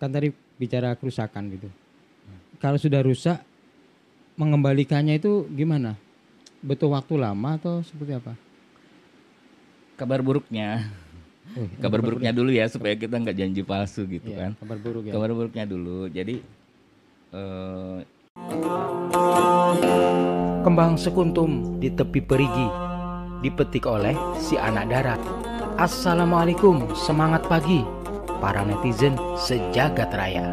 kan tadi bicara kerusakan gitu. Kalau sudah rusak, mengembalikannya itu gimana? Butuh waktu lama atau seperti apa? Kabar buruknya, Oh, kabar kabar buruknya buruk. dulu ya supaya kita nggak janji palsu gitu Iya, kan. kabar buruk ya. Kabar buruknya dulu. Jadi eh, Kembang sekuntum di tepi perigi, dipetik oleh si anak darat. Assalamualaikum, semangat pagi, para netizen sejagat raya.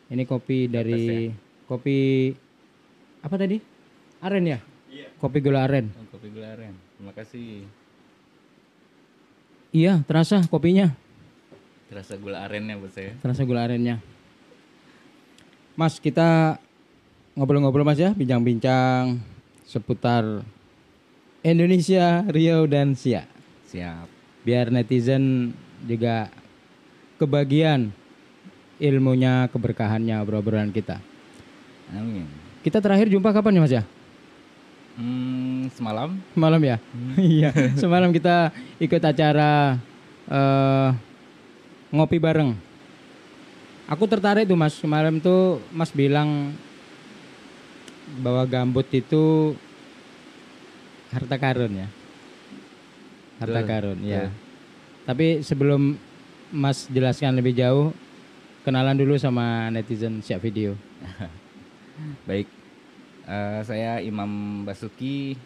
Ini kopi dari kopi apa tadi? Aren ya? Iya. Kopi gula aren. kopi gula aren. Terima kasih. Iya, terasa kopinya. Terasa gula arennya buat saya. Terasa gula arennya. Mas, kita ngobrol-ngobrol Mas ya, bincang-bincang seputar Indonesia, Riau dan Siak. Siap. Biar netizen juga kebagian ilmunya, keberkahannya obrolan kita. Amin. Kita terakhir jumpa kapan ya Mas ya? Semalam. Semalam ya? Iya, semalam kita ikut acara ngopi bareng. Aku tertarik tuh Mas, kemarin tuh Mas bilang bahwa gambut itu harta karun ya. Harta Betul, karun, ya. betul. Tapi sebelum Mas jelaskan lebih jauh, kenalan dulu sama netizen Siak Video. Baik. Saya Imam Basuki.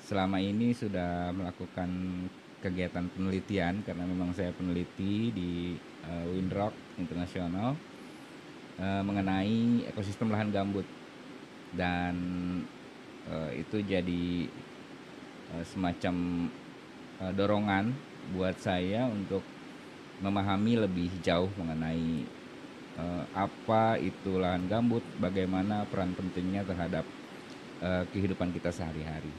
Selama ini sudah melakukan kegiatan penelitian karena memang saya peneliti di Windrock Internasional mengenai ekosistem lahan gambut, dan itu jadi semacam dorongan buat saya untuk memahami lebih jauh mengenai apa itu lahan gambut, bagaimana peran pentingnya terhadap kehidupan kita sehari-hari.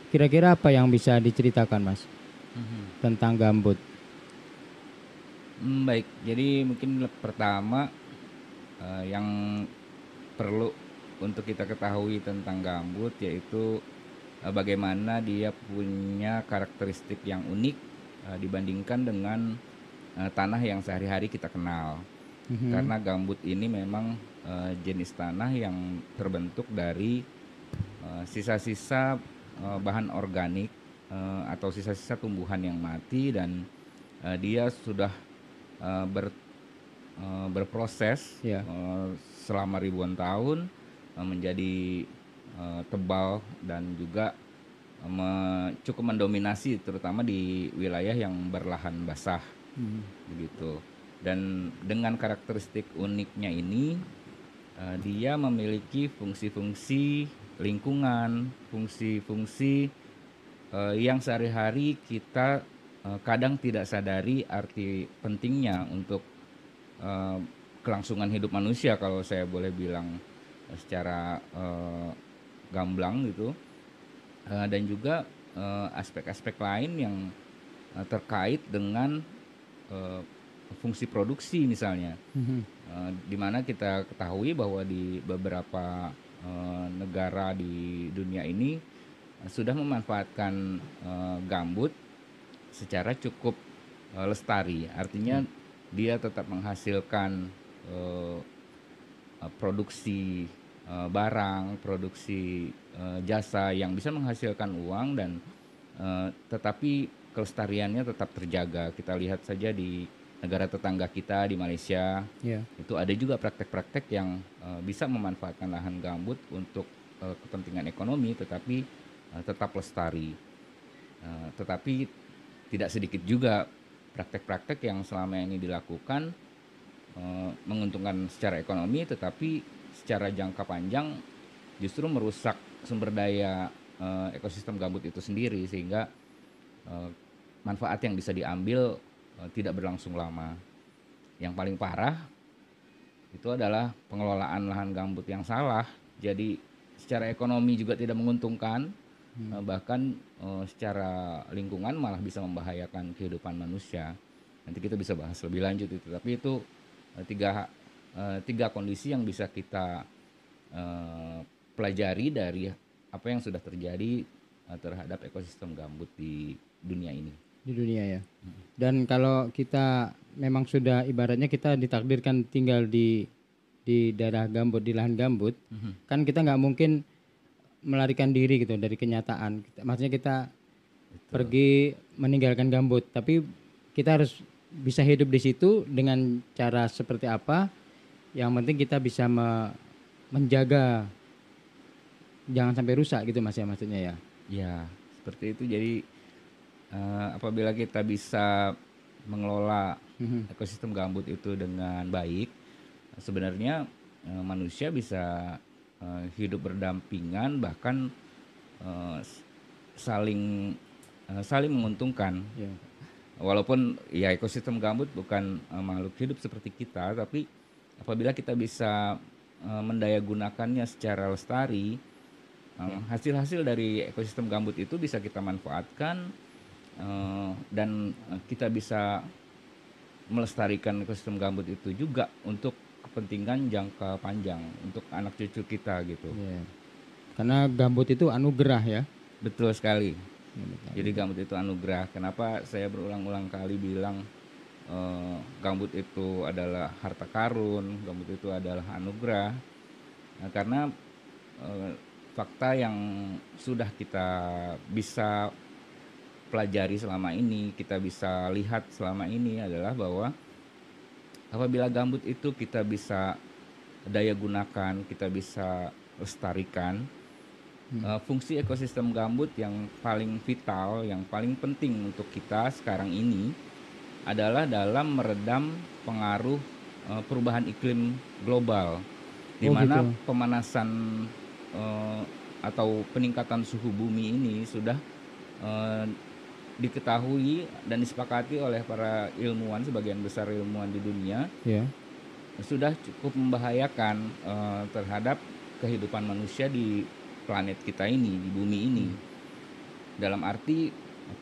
Kira-kira apa yang bisa diceritakan Mas tentang gambut? Baik, jadi mungkin pertama yang perlu untuk kita ketahui tentang gambut yaitu bagaimana dia punya karakteristik yang unik dibandingkan dengan tanah yang sehari-hari kita kenal. Karena gambut ini memang jenis tanah yang terbentuk dari sisa-sisa bahan organik atau sisa-sisa tumbuhan yang mati, dan dia sudah berproses selama ribuan tahun menjadi tebal dan juga cukup mendominasi terutama di wilayah yang berlahan basah begitu. Dan dengan karakteristik uniknya ini dia memiliki fungsi-fungsi lingkungan, fungsi-fungsi yang sehari-hari kita kadang tidak sadari arti pentingnya untuk kelangsungan hidup manusia, kalau saya boleh bilang secara gamblang gitu. Dan juga aspek-aspek lain yang terkait dengan fungsi produksi misalnya, di mana kita ketahui bahwa di beberapa negara di dunia ini sudah memanfaatkan gambut secara cukup lestari, artinya dia tetap menghasilkan produksi barang, produksi jasa yang bisa menghasilkan uang, dan tetapi kelestariannya tetap terjaga. Kita lihat saja di negara tetangga kita di Malaysia, itu ada juga praktek-praktek yang bisa memanfaatkan lahan gambut untuk kepentingan ekonomi, tetapi tetap lestari. Tetapi tidak sedikit juga praktek-praktek yang selama ini dilakukan menguntungkan secara ekonomi, tetapi secara jangka panjang justru merusak sumber daya ekosistem gambut itu sendiri, sehingga manfaat yang bisa diambil tidak berlangsung lama. Yang paling parah itu adalah pengelolaan lahan gambut yang salah. Jadi secara ekonomi juga tidak menguntungkan, bahkan secara lingkungan malah bisa membahayakan kehidupan manusia. Nanti kita bisa bahas lebih lanjut itu. Tapi itu tiga kondisi yang bisa kita pelajari dari apa yang sudah terjadi terhadap ekosistem gambut di dunia ini. Di dunia ya. Dan kalau kita memang sudah ibaratnya kita ditakdirkan tinggal di daerah gambut, di lahan gambut, kan kita nggak mungkin melarikan diri gitu dari kenyataan. Maksudnya kita pergi meninggalkan gambut, tapi kita harus bisa hidup di situ dengan cara seperti apa. Yang penting kita bisa menjaga jangan sampai rusak gitu Mas ya, maksudnya ya. Ya, seperti itu. Jadi apabila kita bisa mengelola ekosistem gambut itu dengan baik, sebenarnya manusia bisa hidup berdampingan, bahkan saling menguntungkan. Ya. Walaupun ya ekosistem gambut bukan makhluk hidup seperti kita, tapi apabila kita bisa mendayagunakannya secara lestari, hasil-hasil dari ekosistem gambut itu bisa kita manfaatkan, dan kita bisa melestarikan ekosistem gambut itu juga untuk kepentingan jangka panjang, untuk anak cucu kita gitu. Ya. Karena gambut itu anugerah ya. Betul sekali. Jadi gambut itu anugerah. Kenapa saya berulang-ulang kali bilang gambut itu adalah harta karun, gambut itu adalah anugerah. Nah, karena fakta yang sudah kita bisa pelajari selama ini, kita bisa lihat selama ini adalah bahwa apabila gambut itu kita bisa daya gunakan, kita bisa lestarikan, fungsi ekosistem gambut yang paling vital, yang paling penting untuk kita sekarang ini adalah dalam meredam pengaruh perubahan iklim global, di mana pemanasan atau peningkatan suhu bumi ini sudah diketahui dan disepakati oleh para ilmuwan, sebagian besar ilmuwan di dunia, sudah cukup membahayakan terhadap kehidupan manusia di planet kita ini, di bumi ini. Dalam arti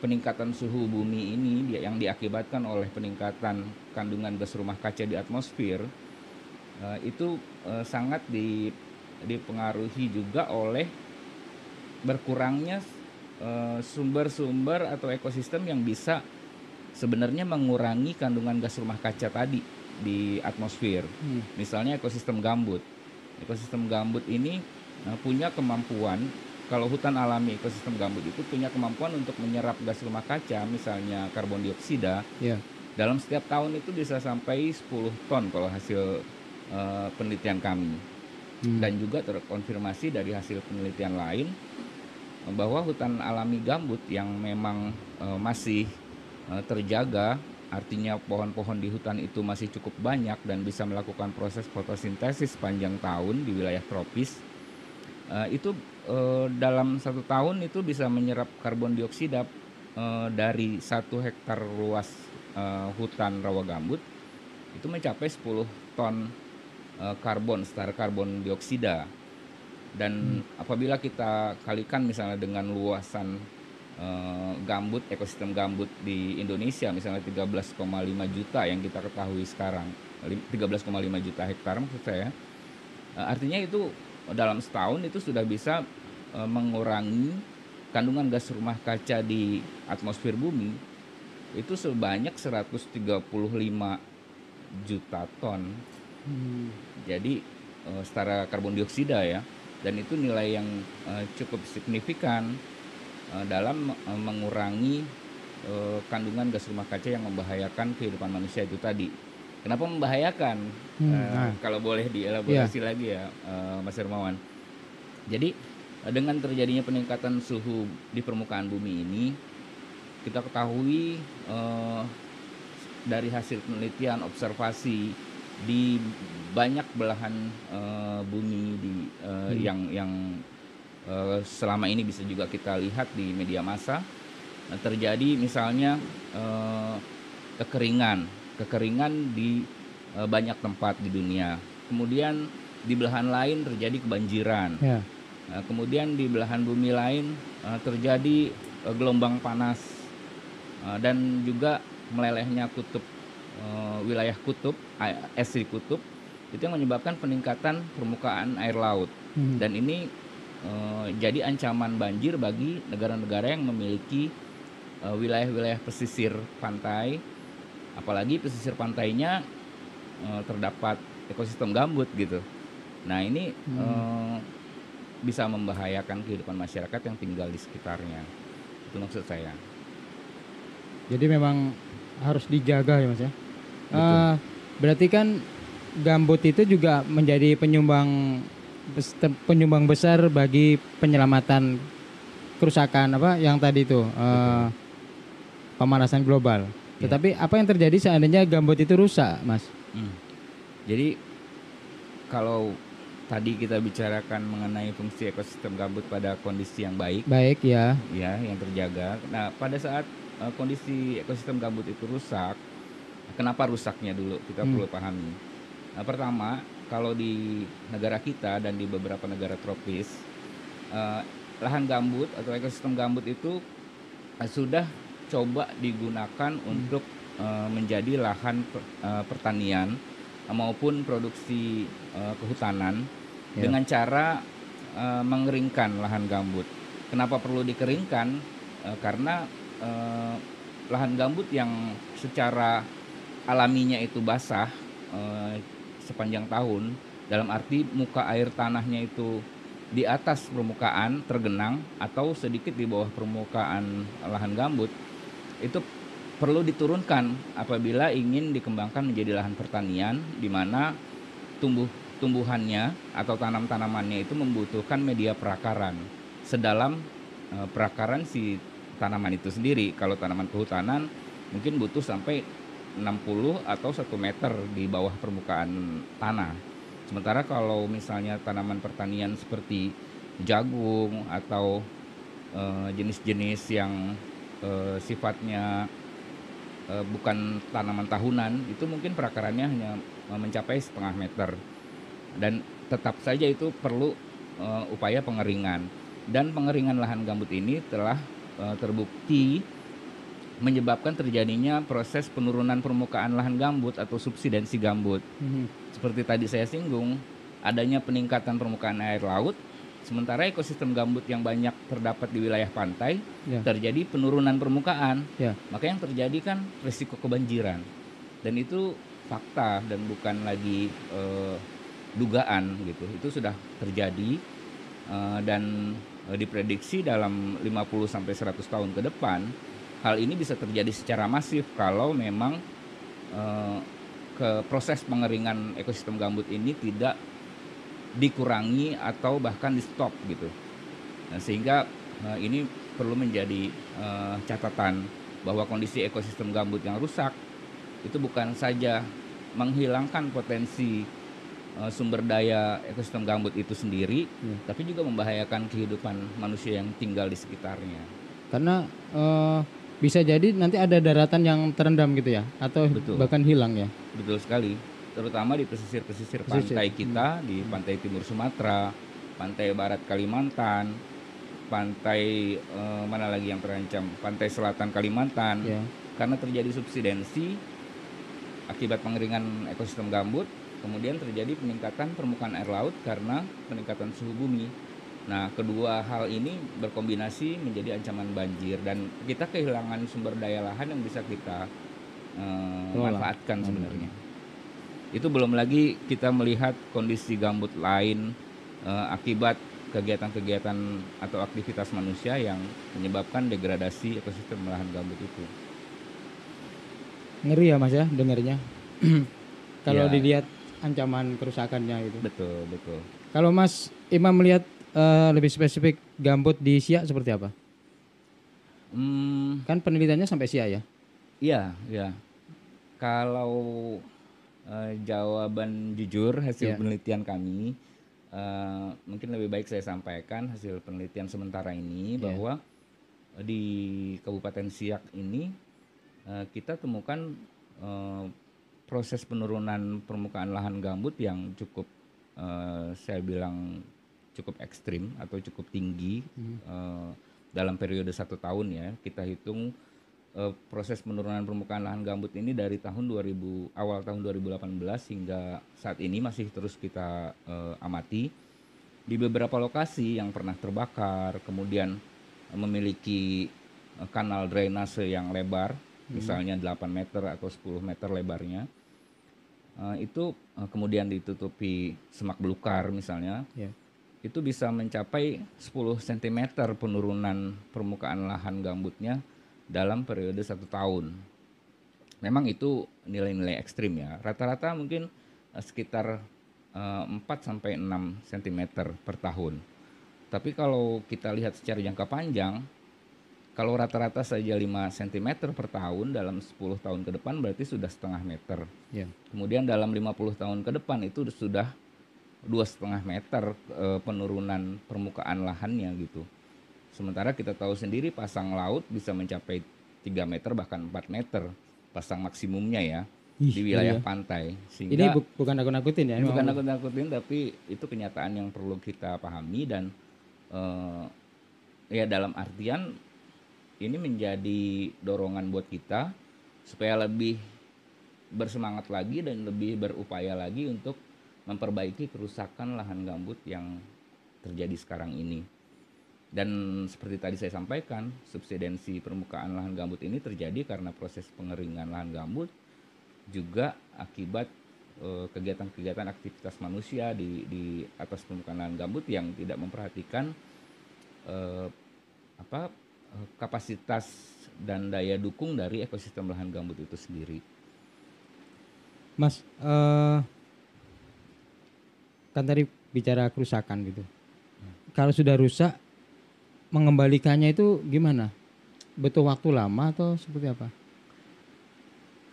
peningkatan suhu bumi ini yang diakibatkan oleh peningkatan kandungan gas rumah kaca di atmosfer, itu sangat dipengaruhi juga oleh berkurangnya sumber-sumber atau ekosistem yang bisa sebenarnya mengurangi kandungan gas rumah kaca tadi di atmosfer. Misalnya ekosistem gambut. Ekosistem gambut ini punya kemampuan, kalau hutan alami ekosistem gambut itu punya kemampuan untuk menyerap gas rumah kaca, misalnya karbon dioksida, dalam setiap tahun itu bisa sampai 10 ton kalau hasil penelitian kami. Dan juga terkonfirmasi dari hasil penelitian lain bahwa hutan alami gambut yang memang masih terjaga, artinya pohon-pohon di hutan itu masih cukup banyak dan bisa melakukan proses fotosintesis sepanjang tahun di wilayah tropis, itu dalam 1 tahun itu bisa menyerap karbon dioksida dari 1 hektar luas hutan rawa gambut itu mencapai 10 ton setara karbon dioksida. Dan apabila kita kalikan misalnya dengan luasan gambut, ekosistem gambut di Indonesia misalnya 13,5 juta yang kita ketahui sekarang, 13,5 juta hektar maksud saya, artinya itu dalam setahun itu sudah bisa mengurangi kandungan gas rumah kaca di atmosfer bumi itu sebanyak 135 juta ton. Jadi setara karbon dioksida ya, dan itu nilai yang cukup signifikan dalam mengurangi kandungan gas rumah kaca yang membahayakan kehidupan manusia itu tadi. Kenapa membahayakan? Kalau boleh dielaborasi lagi ya, Mas Hermawan. Jadi dengan terjadinya peningkatan suhu di permukaan bumi ini, kita ketahui dari hasil penelitian observasi di banyak belahan bumi yang selama ini bisa juga kita lihat di media massa, terjadi misalnya kekeringan di banyak tempat di dunia. Kemudian di belahan lain terjadi kebanjiran. Kemudian di belahan bumi lain terjadi gelombang panas dan juga melelehnya wilayah kutub, es di kutub, itu yang menyebabkan peningkatan permukaan air laut. Dan ini jadi ancaman banjir bagi negara-negara yang memiliki wilayah-wilayah pesisir pantai, apalagi pesisir pantainya terdapat ekosistem gambut gitu. Nah ini bisa membahayakan kehidupan masyarakat yang tinggal di sekitarnya. Itu maksud saya. Jadi memang harus dijaga ya Mas ya. Betul. Berarti kan gambut itu juga menjadi penyumbang besar bagi penyelamatan kerusakan apa yang tadi itu pemanasan global. Ya. Tetapi apa yang terjadi seandainya gambut itu rusak, Mas? Jadi kalau tadi kita bicarakan mengenai fungsi ekosistem gambut pada kondisi yang baik, ya, yang terjaga. Nah, pada saat kondisi ekosistem gambut itu rusak, kenapa rusaknya dulu kita perlu pahami. Nah, pertama, kalau di negara kita dan di beberapa negara tropis, lahan gambut atau ekosistem gambut itu sudah coba digunakan untuk menjadi lahan pertanian maupun produksi kehutanan dengan cara mengeringkan lahan gambut. Kenapa perlu dikeringkan? Karena lahan gambut yang secara alaminya itu basah sepanjang tahun, dalam arti muka air tanahnya itu di atas permukaan tergenang atau sedikit di bawah permukaan lahan gambut, itu perlu diturunkan apabila ingin dikembangkan menjadi lahan pertanian, di mana tumbuhannya atau tanam-tanamannya itu membutuhkan media perakaran sedalam perakaran si tanaman itu sendiri. Kalau tanaman kehutanan mungkin butuh sampai 60 atau 1 meter di bawah permukaan tanah. Sementara kalau misalnya tanaman pertanian seperti jagung atau jenis-jenis yang sifatnya bukan tanaman tahunan, itu mungkin perakarannya hanya mencapai 0,5 meter, dan tetap saja itu perlu upaya pengeringan. Dan pengeringan lahan gambut ini telah terbukti menyebabkan terjadinya proses penurunan permukaan lahan gambut atau subsidensi gambut. Seperti tadi saya singgung, adanya peningkatan permukaan air laut, sementara ekosistem gambut yang banyak terdapat di wilayah pantai, terjadi penurunan permukaan. Maka yang terjadi kan risiko kebanjiran. Dan itu fakta dan bukan lagi dugaan gitu. Itu sudah terjadi dan diprediksi dalam 50 sampai 100 tahun ke depan hal ini bisa terjadi secara masif kalau memang proses pengeringan ekosistem gambut ini tidak dikurangi atau bahkan di stop gitu. Nah, sehingga ini perlu menjadi catatan bahwa kondisi ekosistem gambut yang rusak itu bukan saja menghilangkan potensi sumber daya ekosistem gambut itu sendiri, tapi juga membahayakan kehidupan manusia yang tinggal di sekitarnya. Karena bisa jadi nanti ada daratan yang terendam gitu ya, atau bahkan hilang ya. Betul sekali. Terutama di pesisir-pesisir pantai kita, di pantai timur Sumatera, pantai barat Kalimantan, pantai mana lagi yang terancam, pantai selatan Kalimantan, karena terjadi subsidensi akibat pengeringan ekosistem gambut, kemudian terjadi peningkatan permukaan air laut karena peningkatan suhu bumi. Nah, kedua hal ini berkombinasi menjadi ancaman banjir, dan kita kehilangan sumber daya lahan yang bisa kita manfaatkan sebenarnya. Itu belum lagi kita melihat kondisi gambut lain akibat kegiatan-kegiatan atau aktivitas manusia yang menyebabkan degradasi ekosistem lahan gambut itu. Ngeri ya Mas ya dengarnya. Kalau dilihat ancaman kerusakannya itu. Betul, betul. Kalau Mas Imam melihat lebih spesifik gambut di Siak seperti apa? Kan penelitiannya sampai Siak ya? Iya. Kalau jawaban jujur hasil penelitian kami, mungkin lebih baik saya sampaikan hasil penelitian sementara ini bahwa di Kabupaten Siak ini kita temukan proses penurunan permukaan lahan gambut yang cukup saya bilang cukup ekstrim atau cukup tinggi dalam periode 1 tahun ya. Kita hitung proses penurunan permukaan lahan gambut ini dari awal tahun 2018 hingga saat ini masih terus kita amati. di beberapa lokasi yang pernah terbakar, kemudian memiliki kanal drainase yang lebar, misalnya 8 meter atau 10 meter lebarnya, itu kemudian ditutupi semak belukar misalnya, itu bisa mencapai 10 cm penurunan permukaan lahan gambutnya dalam periode 1 tahun. Memang itu nilai-nilai ekstrim ya. Rata-rata mungkin sekitar 4 sampai 6 cm per tahun. Tapi kalau kita lihat secara jangka panjang, kalau rata-rata saja 5 cm per tahun dalam 10 tahun ke depan berarti sudah setengah meter. Kemudian dalam 50 tahun ke depan itu sudah 2,5 meter penurunan permukaan lahannya gitu. Sementara kita tahu sendiri pasang laut bisa mencapai 3 meter bahkan 4 meter pasang maksimumnya ya di wilayah pantai. Sehingga ini bukan nakut-nakutin ya? Ini bukan nakut-nakutin, tapi itu kenyataan yang perlu kita pahami dan ya dalam artian ini menjadi dorongan buat kita supaya lebih bersemangat lagi dan lebih berupaya lagi untuk memperbaiki kerusakan lahan gambut yang terjadi sekarang ini. Dan seperti tadi saya sampaikan, subsidensi permukaan lahan gambut ini terjadi karena proses pengeringan lahan gambut, juga akibat kegiatan-kegiatan aktivitas manusia di atas permukaan lahan gambut yang tidak memperhatikan kapasitas dan daya dukung dari ekosistem lahan gambut itu sendiri. Mas, kan tadi bicara kerusakan gitu. Kalau sudah rusak, mengembalikannya itu gimana? Butuh waktu lama atau seperti apa?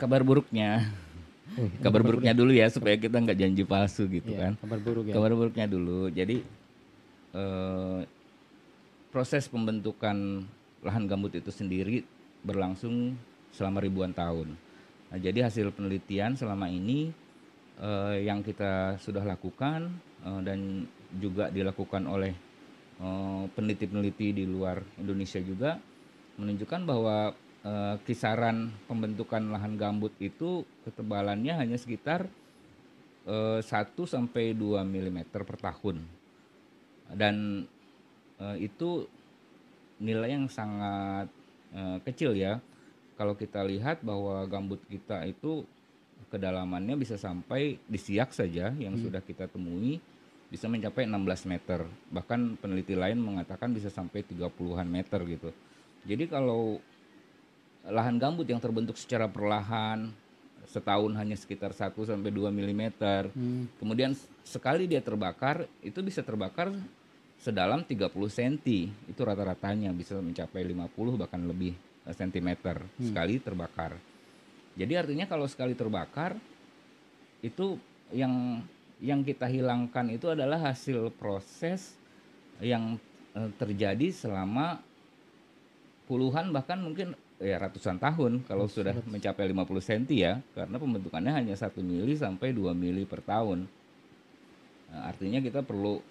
Kabar buruknya, kabar buruknya dulu ya supaya kita nggak janji palsu gitu kan. Kabar buruk ya. Kabar buruknya dulu. Jadi proses pembentukan lahan gambut itu sendiri berlangsung selama ribuan tahun. Nah, jadi hasil penelitian selama ini yang kita sudah lakukan dan juga dilakukan oleh peneliti-peneliti di luar Indonesia juga menunjukkan bahwa kisaran pembentukan lahan gambut itu ketebalannya hanya sekitar 1 sampai 2 mm per tahun. Dan itu nilai yang sangat kecil ya. Kalau kita lihat bahwa gambut kita itu kedalamannya bisa sampai di Siak saja yang sudah kita temui bisa mencapai 16 meter. Bahkan peneliti lain mengatakan bisa sampai 30-an meter gitu. Jadi kalau lahan gambut yang terbentuk secara perlahan setahun hanya sekitar 1 sampai 2 mm. Kemudian sekali dia terbakar, itu bisa terbakar sedalam 30 cm. Itu rata-ratanya bisa mencapai 50 bahkan lebih sentimeter sekali terbakar. Jadi artinya kalau sekali terbakar itu yang kita hilangkan itu adalah hasil proses yang terjadi selama puluhan bahkan mungkin ya ratusan tahun kalau sudah mencapai 50 cm ya, karena pembentukannya hanya 1 mili sampai 2 mili per tahun. Nah, artinya kita perlu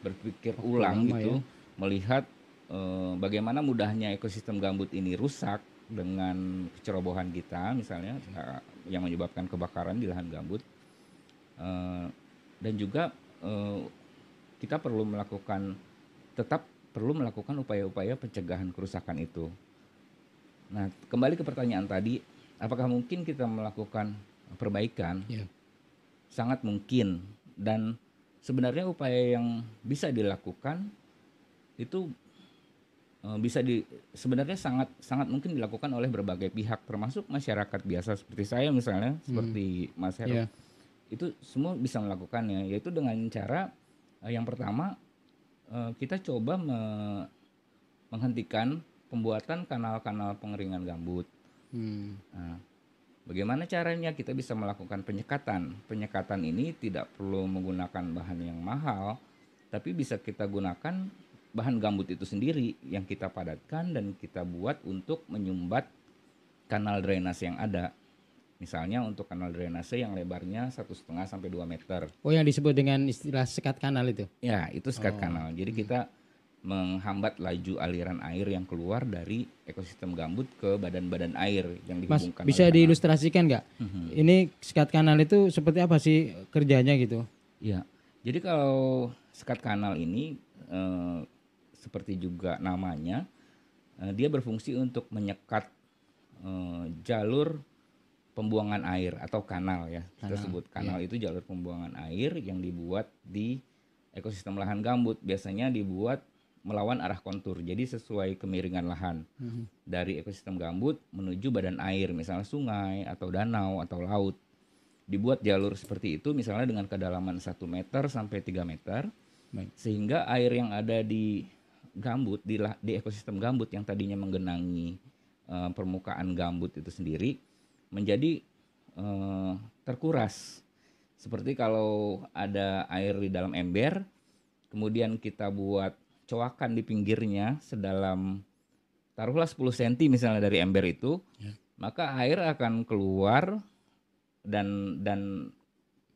berpikir ulang gitu, melihat bagaimana mudahnya ekosistem gambut ini rusak dengan kecerobohan kita misalnya yang menyebabkan kebakaran di lahan gambut, dan juga kita tetap perlu melakukan upaya-upaya pencegahan kerusakan itu. Nah, kembali ke pertanyaan tadi, apakah mungkin kita melakukan perbaikan? Sangat mungkin, dan sebenarnya upaya yang bisa dilakukan itu sebenarnya sangat mungkin dilakukan oleh berbagai pihak, termasuk masyarakat biasa seperti saya misalnya, seperti Mas Heru. Itu semua bisa melakukannya, yaitu dengan cara yang pertama kita coba menghentikan pembuatan kanal-kanal pengeringan gambut. Nah, bagaimana caranya? Kita bisa melakukan penyekatan. Penyekatan ini tidak perlu menggunakan bahan yang mahal, tapi bisa kita gunakan bahan gambut itu sendiri yang kita padatkan dan kita buat untuk menyumbat kanal drainase yang ada. Misalnya untuk kanal drainase yang lebarnya 1,5 sampai 2 meter. Oh, yang disebut dengan istilah sekat kanal itu? Ya, itu sekat kanal. Jadi kita menghambat laju aliran air yang keluar dari ekosistem gambut ke badan-badan air yang dihubungkan. Mas, bisa diilustrasikan nggak? Ini sekat kanal itu seperti apa sih kerjanya gitu? Ya, Jadi kalau sekat kanal ini seperti juga namanya, dia berfungsi untuk menyekat jalur pembuangan air atau kanal ya. Kita sebut kanal itu jalur pembuangan air yang dibuat di ekosistem lahan gambut. Biasanya dibuat melawan arah kontur. Jadi sesuai kemiringan lahan dari ekosistem gambut menuju badan air, misalnya sungai atau danau atau laut. Dibuat jalur seperti itu misalnya dengan kedalaman 1 meter sampai 3 meter. Sehingga air yang ada di gambut, di ekosistem gambut yang tadinya menggenangi permukaan gambut itu sendiri menjadi terkuras. Seperti kalau ada air di dalam ember, kemudian kita buat coakan di pinggirnya sedalam taruhlah 10 cm misalnya dari ember itu, maka air akan keluar dan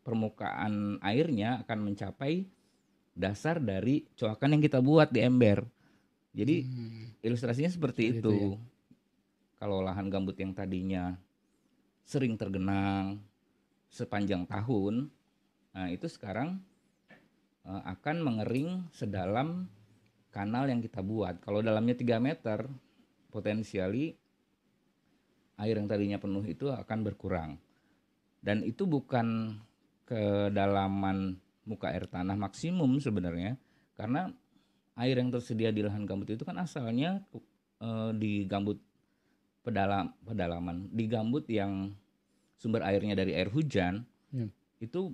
permukaan airnya akan mencapai dasar dari coakan yang kita buat di ember. Jadi ilustrasinya seperti itu. Kalau lahan gambut yang tadinya sering tergenang sepanjang tahun, nah itu sekarang akan mengering sedalam kanal yang kita buat. Kalau dalamnya 3 meter, potensiali air yang tadinya penuh itu akan berkurang. Dan itu bukan kedalaman muka air tanah maksimum sebenarnya, karena air yang tersedia di lahan gambut itu kan asalnya di gambut pedalaman, di gambut yang sumber airnya dari air hujan, itu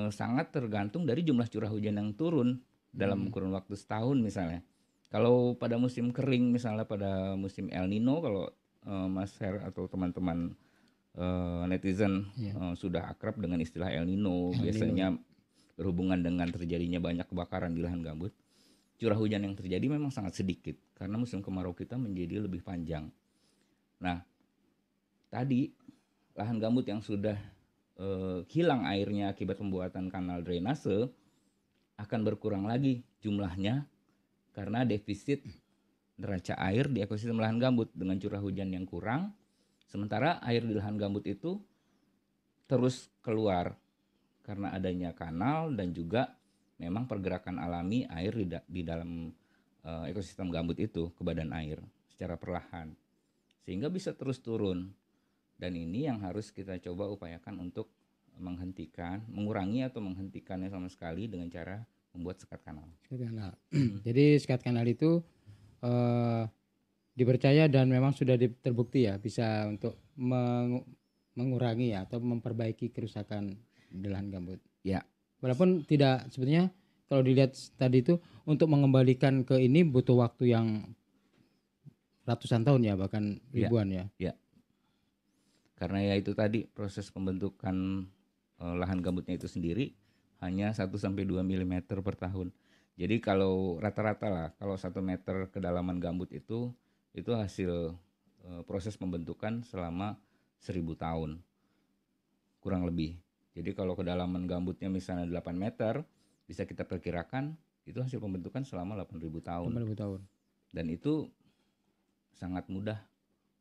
sangat tergantung dari jumlah curah hujan yang turun dalam kurun waktu setahun misalnya. Kalau pada musim kering misalnya pada musim El Nino, kalau Mas Her atau teman-teman netizen sudah akrab dengan istilah El Nino, biasanya berhubungan dengan terjadinya banyak kebakaran di lahan gambut. Curah hujan yang terjadi memang sangat sedikit karena musim kemarau kita menjadi lebih panjang. Nah, tadi lahan gambut yang sudah hilang airnya akibat pembuatan kanal drainase akan berkurang lagi jumlahnya karena defisit neraca air di ekosistem lahan gambut dengan curah hujan yang kurang. Sementara air di lahan gambut itu terus keluar karena adanya kanal dan juga memang pergerakan alami air di dalam ekosistem gambut itu ke badan air secara perlahan. Sehingga bisa terus turun. Dan ini yang harus kita coba upayakan untuk mengurangi atau menghentikannya sama sekali dengan cara membuat sekat kanal. Jadi sekat kanal itu dipercaya dan memang sudah terbukti ya bisa untuk mengurangi atau memperbaiki kerusakan di lahan gambut. Ya. Walaupun tidak sebetulnya kalau dilihat tadi itu untuk mengembalikan ke ini butuh waktu yang ratusan tahun ya bahkan ribuan ya. Ya. Karena ya itu tadi proses pembentukan lahan gambutnya itu sendiri hanya 1-2 mm per tahun. Jadi kalau rata-rata lah kalau 1 meter kedalaman gambut itu hasil proses pembentukan selama 1000 tahun kurang lebih. Jadi kalau kedalaman gambutnya misalnya 8 meter bisa kita perkirakan itu hasil pembentukan selama 8.000 tahun. 8.000 tahun. Dan itu sangat mudah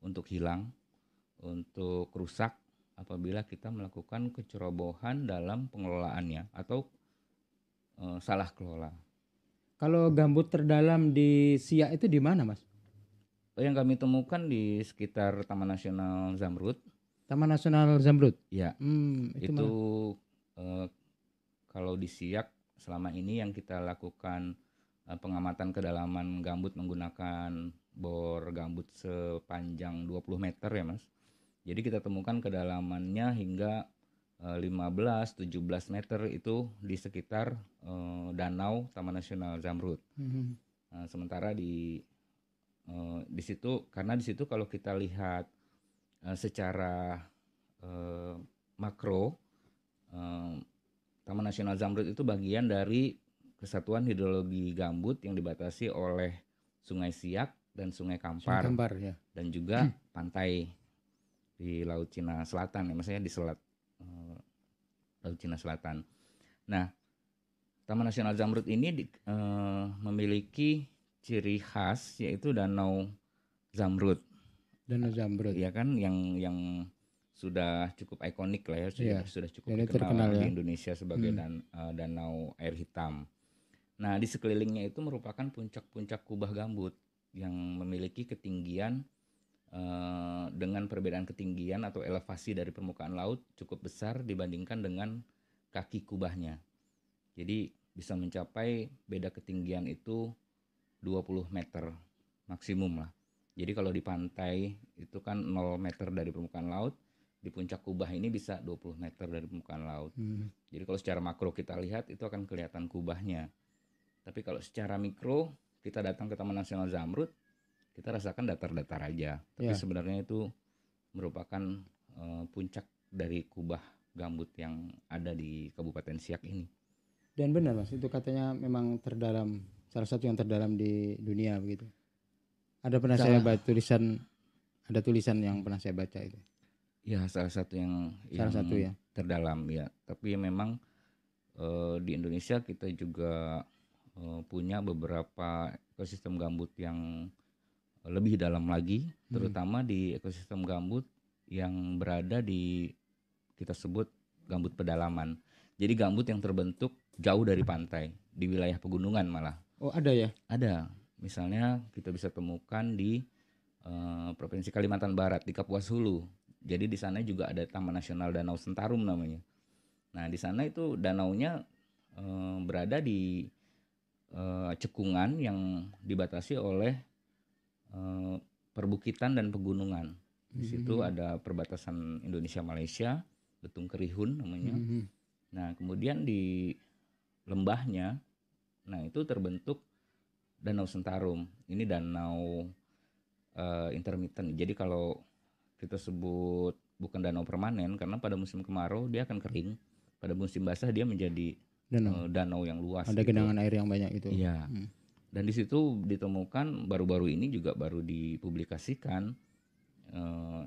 untuk hilang, untuk rusak apabila kita melakukan kecerobohan dalam pengelolaannya atau salah kelola. Kalau gambut terdalam di Siak itu di mana, Mas? Yang kami temukan di sekitar Taman Nasional Zamrud. Taman Nasional Zamrud? Ya, itu kalau di Siak selama ini yang kita lakukan pengamatan kedalaman gambut menggunakan bor gambut sepanjang 20 meter ya Mas. Jadi kita temukan kedalamannya hingga 15-17 meter itu di sekitar danau Taman Nasional Zamrud. Nah, sementara di situ karena di situ kalau kita lihat secara makro Taman Nasional Zamrud itu bagian dari Kesatuan Hidrologi Gambut yang dibatasi oleh Sungai Siak dan Sungai Kampar, ya. Dan juga pantai di Laut Cina Selatan ya, maksudnya di selat Laut Cina Selatan. Nah, Taman Nasional Zamrud ini memiliki ciri khas yaitu Danau Zamrud. Danau Zamrud. Ya kan yang sudah cukup ikonik lah ya, sudah cukup Jadi dikenal terkenal di ya. Indonesia sebagai danau air hitam. Nah, di sekelilingnya itu merupakan puncak-puncak kubah gambut yang memiliki ketinggian dengan perbedaan ketinggian atau elevasi dari permukaan laut cukup besar dibandingkan dengan kaki kubahnya. Jadi bisa mencapai beda ketinggian itu 20 meter maksimum lah. Jadi kalau di pantai itu kan 0 meter dari permukaan laut, di puncak kubah ini bisa 20 meter dari permukaan laut. Jadi kalau secara makro kita lihat itu akan kelihatan kubahnya. Tapi kalau secara mikro kita datang ke Taman Nasional Zamrud, kita rasakan datar-datar aja. Tapi sebenarnya itu merupakan puncak dari kubah gambut yang ada di Kabupaten Siak ini. Dan benar Mas, itu katanya memang terdalam, salah satu yang terdalam di dunia begitu. Ada pernah saya baca tulisan yang pernah saya baca itu. Ya, salah satu yang ya terdalam ya. Tapi memang di Indonesia kita juga punya beberapa ekosistem gambut yang lebih dalam lagi, terutama di ekosistem gambut yang berada di kita sebut gambut pedalaman. Jadi gambut yang terbentuk jauh dari pantai, di wilayah pegunungan malah. Oh, ada ya? Ada. Misalnya kita bisa temukan di Provinsi Kalimantan Barat, di Kapuas Hulu. Jadi di sana juga ada Taman Nasional Danau Sentarum namanya. Nah, di sana itu danaunya berada di cekungan yang dibatasi oleh perbukitan dan pegunungan. Di situ ada perbatasan Indonesia Malaysia, Betung Kerihun namanya. Nah, kemudian di lembahnya, nah itu terbentuk Danau Sentarum. Ini danau intermittent. Jadi kalau kita sebut bukan danau permanen, karena pada musim kemarau dia akan kering, pada musim basah dia menjadi danau yang luas. Ada genangan air yang banyak itu. Iya. Dan di situ ditemukan baru-baru ini juga baru dipublikasikan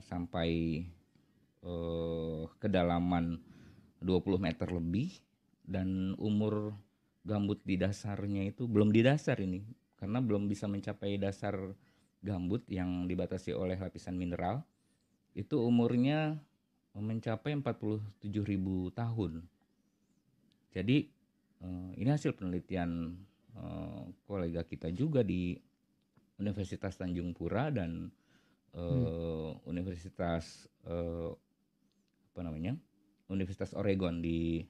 sampai kedalaman 20 meter lebih, dan umur gambut di dasarnya itu belum di dasar ini, karena belum bisa mencapai dasar gambut yang dibatasi oleh lapisan mineral. Itu umurnya mencapai 47.000 tahun. Jadi ini hasil penelitian kolega kita juga di Universitas Tanjung Pura dan Universitas Universitas Oregon di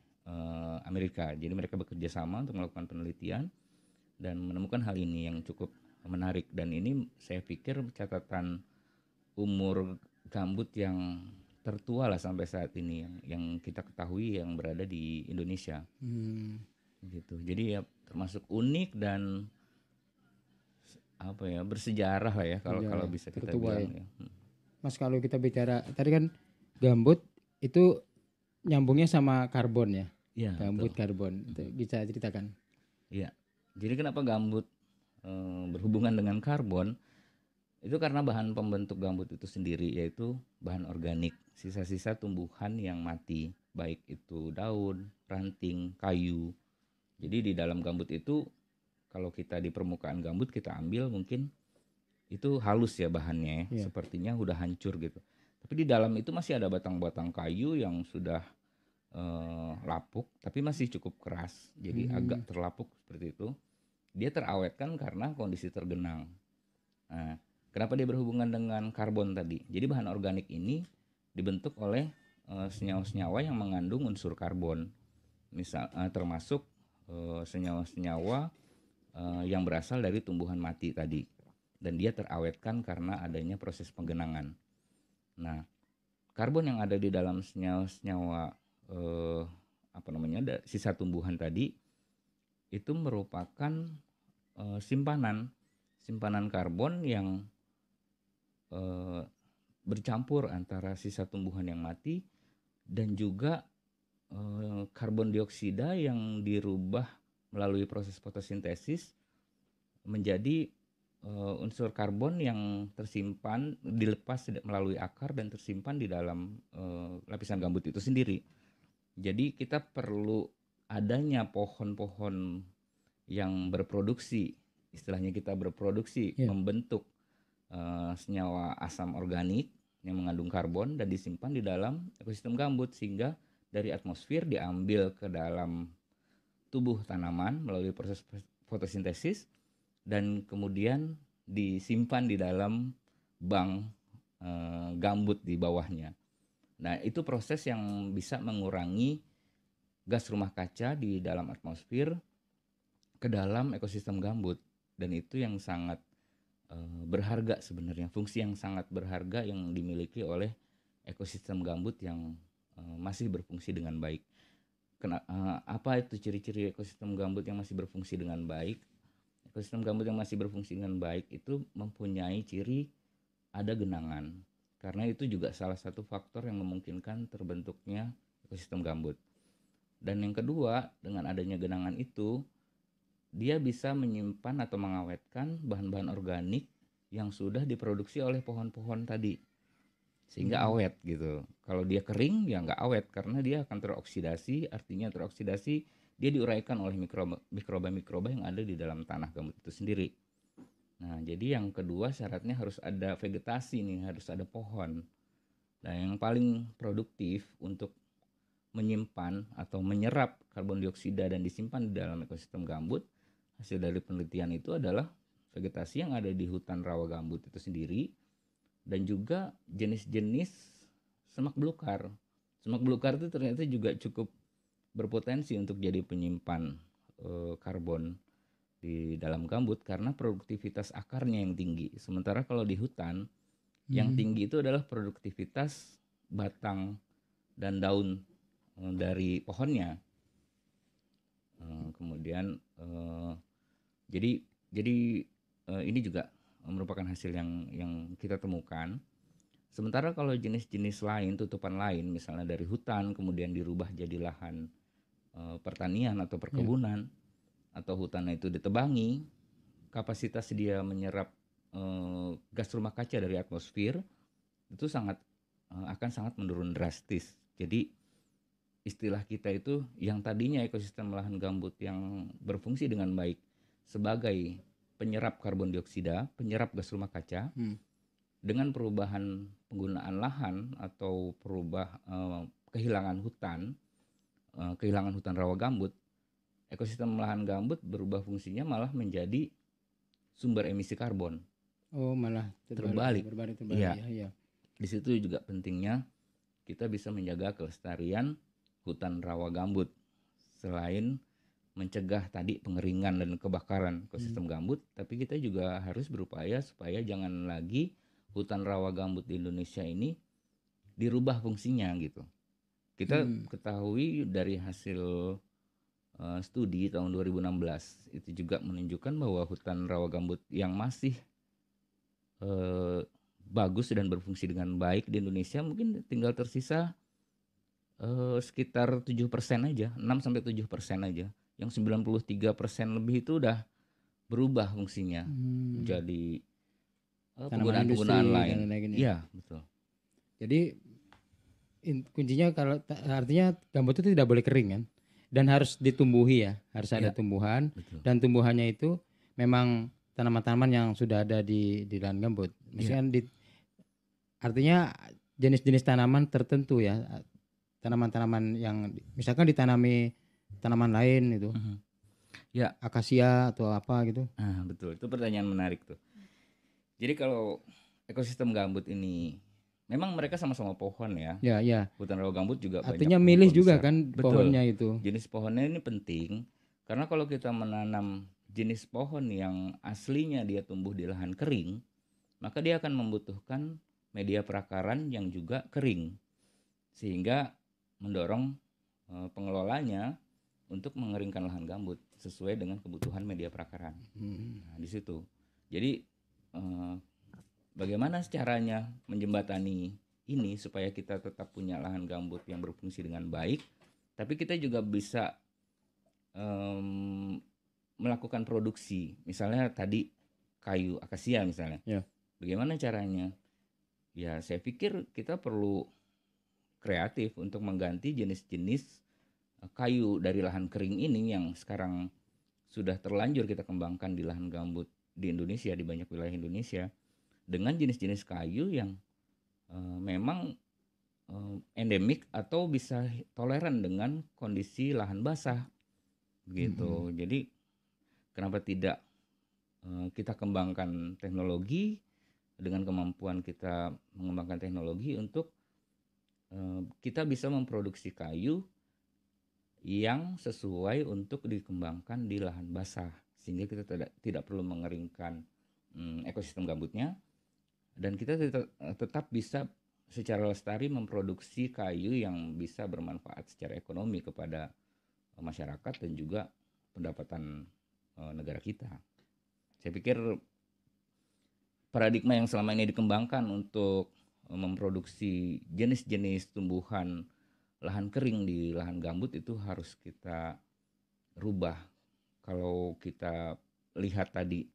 Amerika. Jadi mereka bekerja sama untuk melakukan penelitian dan menemukan hal ini yang cukup menarik. Dan ini saya pikir catatan umur gambut yang tertua lah sampai saat ini yang kita ketahui yang berada di Indonesia. Gitu. Jadi ya termasuk unik dan bersejarah lah ya kalau bisa kita bilang ya. Mas, kalau kita bicara tadi kan gambut itu nyambungnya sama karbon ya. Ya, gambut betul. Karbon. Itu bisa ceritakan? Iya. Jadi kenapa gambut berhubungan dengan karbon? Itu karena bahan pembentuk gambut itu sendiri yaitu bahan organik, sisa-sisa tumbuhan yang mati, baik itu daun, ranting, kayu. Jadi di dalam gambut itu kalau kita di permukaan gambut kita ambil mungkin itu halus ya bahannya ya, sepertinya udah hancur gitu. Tapi di dalam itu masih ada batang-batang kayu yang sudah lapuk tapi masih cukup keras, jadi agak terlapuk seperti itu. Dia terawetkan karena kondisi tergenang. Nah, kenapa dia berhubungan dengan karbon tadi? Jadi bahan organik ini dibentuk oleh senyawa-senyawa yang mengandung unsur karbon, misal termasuk senyawa-senyawa yang berasal dari tumbuhan mati tadi, dan dia terawetkan karena adanya proses penggenangan. Nah, karbon yang ada di dalam senyawa-senyawa sisa tumbuhan tadi itu merupakan simpanan karbon yang bercampur antara sisa tumbuhan yang mati dan juga karbon dioksida yang dirubah melalui proses fotosintesis menjadi unsur karbon yang tersimpan, dilepas melalui akar dan tersimpan di dalam lapisan gambut itu sendiri. Jadi kita perlu adanya pohon-pohon yang berproduksi, istilahnya kita berproduksi membentuk senyawa asam organik yang mengandung karbon dan disimpan di dalam ekosistem gambut, sehingga dari atmosfer diambil ke dalam tubuh tanaman melalui proses fotosintesis dan kemudian disimpan di dalam bank gambut di bawahnya. Nah, itu proses yang bisa mengurangi gas rumah kaca di dalam atmosfer ke dalam ekosistem gambut, dan itu yang sangat berharga sebenarnya, fungsi yang sangat berharga yang dimiliki oleh ekosistem gambut yang masih berfungsi dengan baik. Apa itu ciri-ciri ekosistem gambut yang masih berfungsi dengan baik? Ekosistem gambut yang masih berfungsi dengan baik itu mempunyai ciri ada genangan, karena itu juga salah satu faktor yang memungkinkan terbentuknya ekosistem gambut. Dan yang kedua, dengan adanya genangan itu, dia bisa menyimpan atau mengawetkan bahan-bahan organik yang sudah diproduksi oleh pohon-pohon tadi, sehingga awet gitu. Kalau dia kering ya nggak awet, karena dia akan teroksidasi. Artinya teroksidasi, dia diuraikan oleh mikroba-mikroba yang ada di dalam tanah gambut itu sendiri. Nah, jadi yang kedua syaratnya harus ada vegetasi nih, harus ada pohon. Nah, yang paling produktif untuk menyimpan atau menyerap karbon dioksida dan disimpan di dalam ekosistem gambut, hasil dari penelitian itu adalah vegetasi yang ada di hutan rawa gambut itu sendiri, dan juga jenis-jenis semak belukar. Semak belukar itu ternyata juga cukup berpotensi untuk jadi penyimpan karbon di dalam gambut karena produktivitas akarnya yang tinggi. Sementara kalau di hutan yang tinggi itu adalah produktivitas batang dan daun dari pohonnya. Kemudian jadi ini juga merupakan hasil yang kita temukan. Sementara kalau jenis-jenis lain, tutupan lain, misalnya dari hutan kemudian dirubah jadi lahan pertanian atau perkebunan, atau hutannya itu ditebangi, kapasitas dia menyerap gas rumah kaca dari atmosfer itu akan sangat menurun drastis. Jadi istilah kita itu yang tadinya ekosistem lahan gambut yang berfungsi dengan baik sebagai penyerap karbon dioksida, penyerap gas rumah kaca, dengan perubahan penggunaan lahan atau kehilangan hutan rawa gambut, ekosistem lahan gambut berubah fungsinya malah menjadi sumber emisi karbon. Oh, malah terbalik. Iya. Di situ juga pentingnya kita bisa menjaga kelestarian hutan rawa gambut selain mencegah tadi pengeringan dan kebakaran ekosistem gambut, tapi kita juga harus berupaya supaya jangan lagi hutan rawa gambut di Indonesia ini dirubah fungsinya gitu. Kita ketahui dari hasil studi tahun 2016 itu juga menunjukkan bahwa hutan rawa gambut yang masih bagus dan berfungsi dengan baik di Indonesia mungkin tinggal tersisa sekitar 7% aja, 6-7% aja. Yang 93% lebih itu udah berubah fungsinya jadi penggunaan lain. Iya, betul. Jadi kuncinya kalau artinya gambut itu tidak boleh kering kan, dan harus ditumbuhi ya, harus ada tumbuhan. Betul. Dan tumbuhannya itu memang tanaman-tanaman yang sudah ada di lahan gambut. Misalnya artinya jenis-jenis tanaman tertentu ya, tanaman-tanaman yang misalkan ditanami tanaman lain itu, ya akasia atau apa gitu. Betul, itu pertanyaan menarik tuh. Jadi kalau ekosistem gambut ini memang mereka sama-sama pohon ya. Ya. Hutan rawa gambut juga artinya banyak milih pohon juga besar. kan. Betul. Pohonnya itu. Jenis pohonnya ini penting karena kalau kita menanam jenis pohon yang aslinya dia tumbuh di lahan kering, maka dia akan membutuhkan media perakaran yang juga kering, sehingga mendorong pengelolanya untuk mengeringkan lahan gambut sesuai dengan kebutuhan media perakaran. Nah, di situ. Jadi bagaimana caranya menjembatani ini supaya kita tetap punya lahan gambut yang berfungsi dengan baik, tapi kita juga bisa melakukan produksi. Misalnya tadi kayu akasia misalnya. Ya. Bagaimana caranya? Ya, saya pikir kita perlu kreatif untuk mengganti jenis-jenis kayu dari lahan kering ini yang sekarang sudah terlanjur kita kembangkan di lahan gambut di Indonesia, di banyak wilayah Indonesia, dengan jenis-jenis kayu yang memang endemik atau bisa toleran dengan kondisi lahan basah begitu. Jadi kenapa tidak kita kembangkan teknologi, dengan kemampuan kita mengembangkan teknologi untuk kita bisa memproduksi kayu yang sesuai untuk dikembangkan di lahan basah, sehingga kita tidak perlu mengeringkan ekosistem gambutnya, dan kita tetap bisa secara lestari memproduksi kayu yang bisa bermanfaat secara ekonomi kepada masyarakat dan juga pendapatan negara kita. Saya pikir paradigma yang selama ini dikembangkan untuk memproduksi jenis-jenis tumbuhan lahan kering di lahan gambut itu harus kita rubah. Kalau kita lihat tadi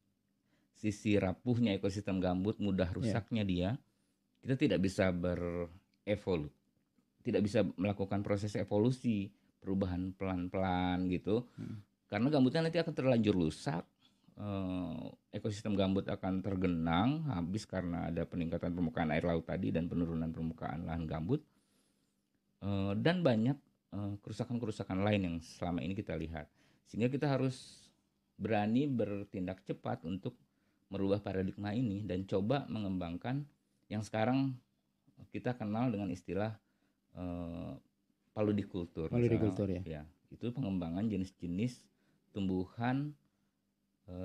sisi rapuhnya ekosistem gambut, mudah rusaknya dia, kita tidak bisa tidak bisa melakukan proses evolusi, perubahan pelan-pelan gitu, karena gambutnya nanti akan terlanjur rusak. Ekosistem gambut akan tergenang habis karena ada peningkatan permukaan air laut tadi dan penurunan permukaan lahan gambut, dan banyak kerusakan-kerusakan lain yang selama ini kita lihat, sehingga kita harus berani bertindak cepat untuk merubah paradigma ini dan coba mengembangkan yang sekarang kita kenal dengan istilah paludikultur. Paludikultur ya. Itu pengembangan jenis-jenis tumbuhan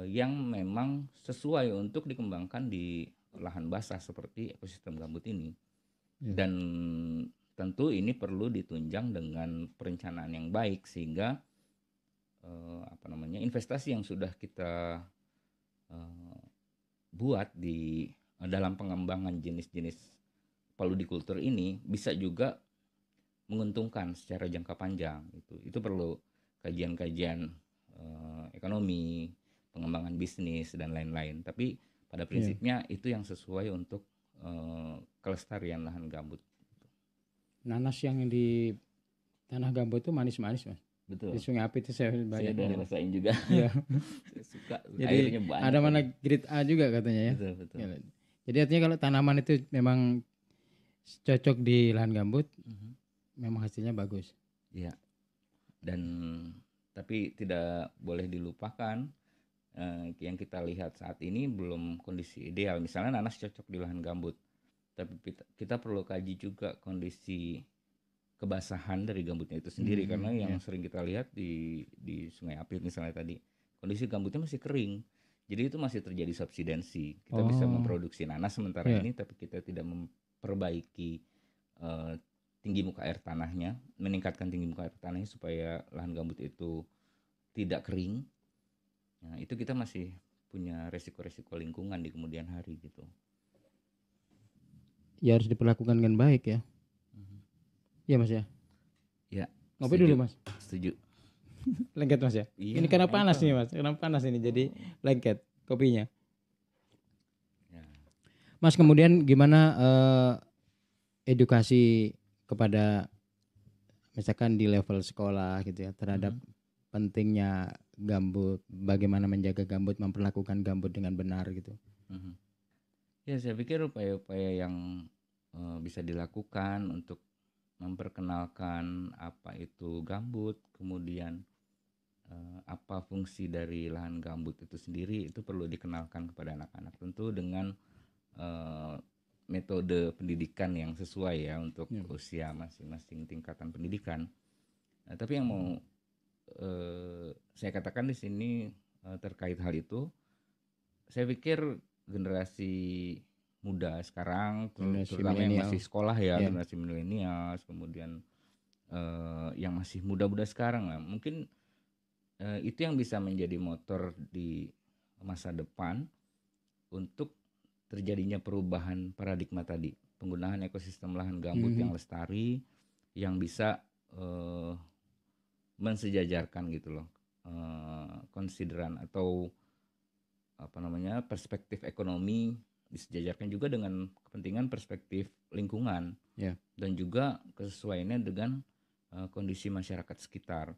yang memang sesuai untuk dikembangkan di lahan basah seperti ekosistem gambut ini. Dan tentu ini perlu ditunjang dengan perencanaan yang baik, sehingga investasi yang sudah kita buat di dalam pengembangan jenis-jenis paludikultur ini bisa juga menguntungkan secara jangka panjang. Itu perlu kajian-kajian ekonomi, pengembangan bisnis dan lain-lain. Tapi pada prinsipnya itu yang sesuai untuk kelestarian lahan gambut. Nanas yang di tanah gambut itu manis-manis, Mas. Betul. Di Sungai Api itu saya banyak rasain juga. Iya. Saya suka. Jadi airnya banyak. ada mana grade A juga katanya ya. Betul. Ya. Jadi artinya kalau tanaman itu memang cocok di lahan gambut, memang hasilnya bagus. Iya. Dan tapi tidak boleh dilupakan yang kita lihat saat ini belum kondisi ideal. Misalnya nanas cocok di lahan gambut, tapi kita perlu kaji juga kondisi kebasahan dari gambutnya itu sendiri, karena yang sering kita lihat di Sungai Apit misalnya tadi, kondisi gambutnya masih kering, jadi itu masih terjadi subsidensi. Kita bisa memproduksi nanas sementara ini, tapi kita tidak memperbaiki tinggi muka air tanahnya, meningkatkan tinggi muka air tanahnya supaya lahan gambut itu tidak kering. Nah, itu kita masih punya resiko-resiko lingkungan di kemudian hari gitu. Ya harus diperlakukan dengan baik ya. Iya Mas ya. Ya. Ngopi dulu Mas. Setuju. Lengket Mas ya. Iya, ini karena panas nih Mas. Karena panas ini jadi lengket kopinya. Ya. Mas, kemudian gimana edukasi kepada misalkan di level sekolah gitu ya terhadap pentingnya gambut, bagaimana menjaga gambut, memperlakukan gambut dengan benar gitu. Ya, saya pikir upaya-upaya yang bisa dilakukan untuk memperkenalkan apa itu gambut, kemudian apa fungsi dari lahan gambut itu sendiri, itu perlu dikenalkan kepada anak-anak, tentu dengan metode pendidikan yang sesuai ya untuk usia masing-masing tingkatan pendidikan. Tapi yang mau saya katakan di sini terkait hal itu, saya pikir generasi muda sekarang, terutama yang masih sekolah ya, generasi milenial, kemudian yang masih muda-muda sekarang lah, mungkin itu yang bisa menjadi motor di masa depan untuk terjadinya perubahan paradigma tadi, penggunaan ekosistem lahan gambut yang lestari, yang bisa mensejajarkan gitu loh konsideran atau perspektif ekonomi, disejajarkan juga dengan kepentingan perspektif lingkungan, dan juga kesesuaiannya dengan kondisi masyarakat sekitar.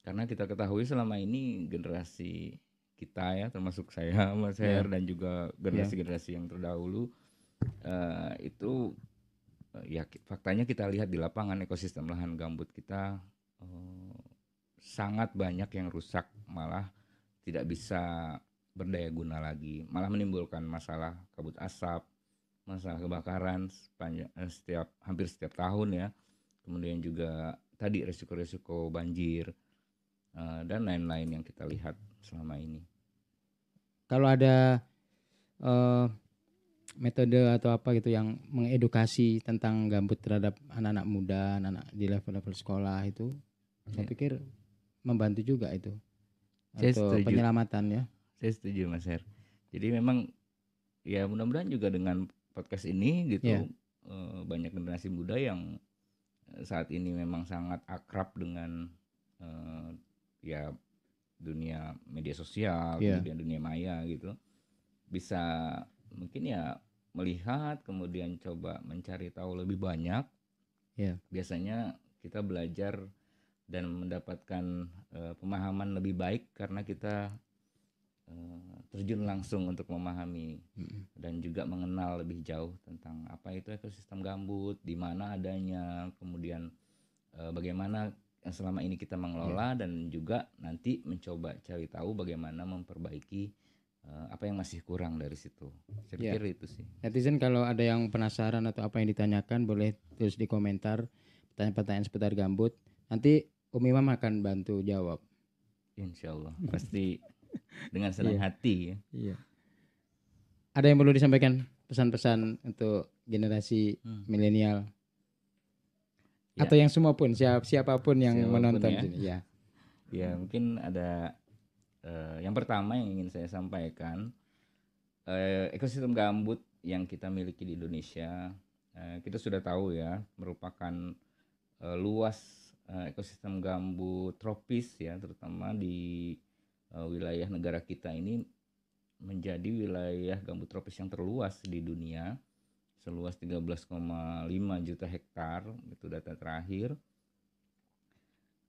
Karena kita ketahui selama ini generasi kita ya, termasuk saya, Mas Her, dan juga generasi-generasi yang terdahulu itu ya faktanya kita lihat di lapangan ekosistem lahan gambut kita sangat banyak yang rusak, malah tidak bisa berdaya guna lagi, malah menimbulkan masalah kabut asap, masalah kebakaran hampir setiap tahun ya. Kemudian juga tadi resiko-resiko banjir dan lain-lain yang kita lihat selama ini. Kalau ada metode atau apa gitu yang mengedukasi tentang gambut terhadap anak-anak muda, anak di level-level sekolah itu, saya pikir membantu juga itu. Saya Atau setuju. penyelamatan ya. Saya setuju Mas Her. Jadi memang ya mudah-mudahan juga dengan podcast ini gitu banyak generasi muda yang saat ini memang sangat akrab dengan ya dunia media sosial, kemudian dunia maya gitu, bisa mungkin ya melihat kemudian coba mencari tahu lebih banyak. Biasanya kita belajar dan mendapatkan pemahaman lebih baik karena kita terjun langsung untuk memahami dan juga mengenal lebih jauh tentang apa itu ekosistem gambut, di mana adanya, kemudian bagaimana yang selama ini kita mengelola dan juga nanti mencoba cari tahu bagaimana memperbaiki apa yang masih kurang dari situ. Saya pikir itu sih. Netizen kalau ada yang penasaran atau apa yang ditanyakan boleh tulis di komentar pertanyaan-pertanyaan seputar gambut. Nanti Umi Imam akan bantu jawab. Insya Allah pasti dengan senang hati. Iya. Ada yang perlu disampaikan pesan-pesan untuk generasi milenial atau yang semua pun siapapun yang menonton ya. sini ya. Ya mungkin ada yang pertama yang ingin saya sampaikan, ekosistem gambut yang kita miliki di Indonesia kita sudah tahu ya merupakan luas ekosistem gambut tropis ya, terutama di wilayah negara kita ini menjadi wilayah gambut tropis yang terluas di dunia, seluas 13,5 juta hektar, itu data terakhir.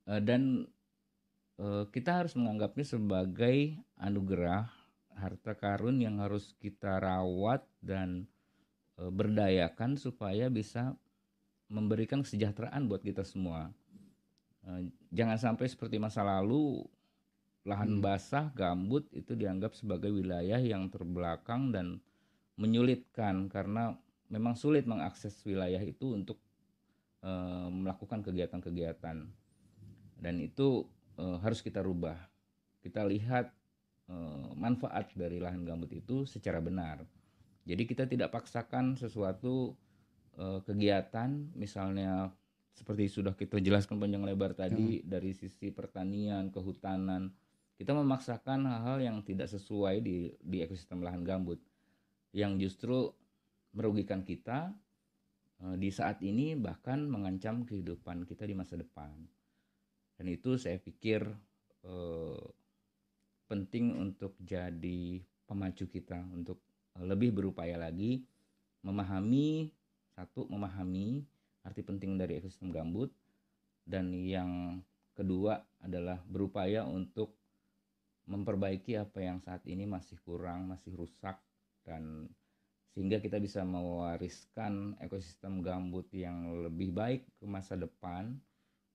Dan kita harus menganggapnya sebagai anugerah, harta karun yang harus kita rawat dan berdayakan supaya bisa memberikan kesejahteraan buat kita semua. Jangan sampai seperti masa lalu lahan basah gambut itu dianggap sebagai wilayah yang terbelakang dan menyulitkan karena memang sulit mengakses wilayah itu untuk melakukan kegiatan-kegiatan, dan itu harus kita rubah. Kita lihat manfaat dari lahan gambut itu secara benar. Jadi kita tidak paksakan sesuatu kegiatan, misalnya seperti sudah kita jelaskan panjang lebar tadi dari sisi pertanian, kehutanan. Kita memaksakan hal-hal yang tidak sesuai di ekosistem lahan gambut, yang justru merugikan kita di saat ini, bahkan mengancam kehidupan kita di masa depan. Dan itu saya pikir penting untuk jadi pemacu kita untuk lebih berupaya lagi memahami arti penting dari ekosistem gambut, dan yang kedua adalah berupaya untuk memperbaiki apa yang saat ini masih kurang, masih rusak, dan sehingga kita bisa mewariskan ekosistem gambut yang lebih baik ke masa depan,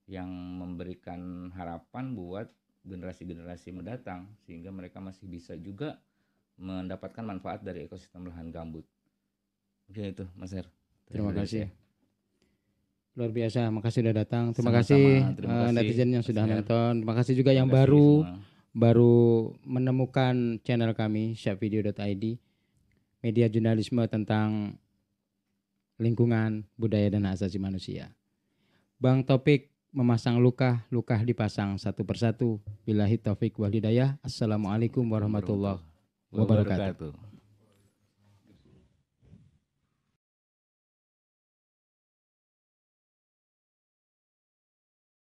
yang memberikan harapan buat generasi-generasi mendatang, sehingga mereka masih bisa juga mendapatkan manfaat dari ekosistem lahan gambut. Oke, itu Mas Her. Terima kasih. Luar biasa, makasih sudah datang. Terima Sama-sama, kasih terima kasih, netizen yang sudah Mas Her. nonton. Terima kasih juga yang Terima kasih semua. baru menemukan channel kami syapvideo.id, media jurnalisme tentang lingkungan, budaya dan hak asasi manusia. Bang Taufik memasang luka dipasang satu persatu. Billahi taufik wal hidayah. Assalamualaikum warahmatullahi wabarakatuh.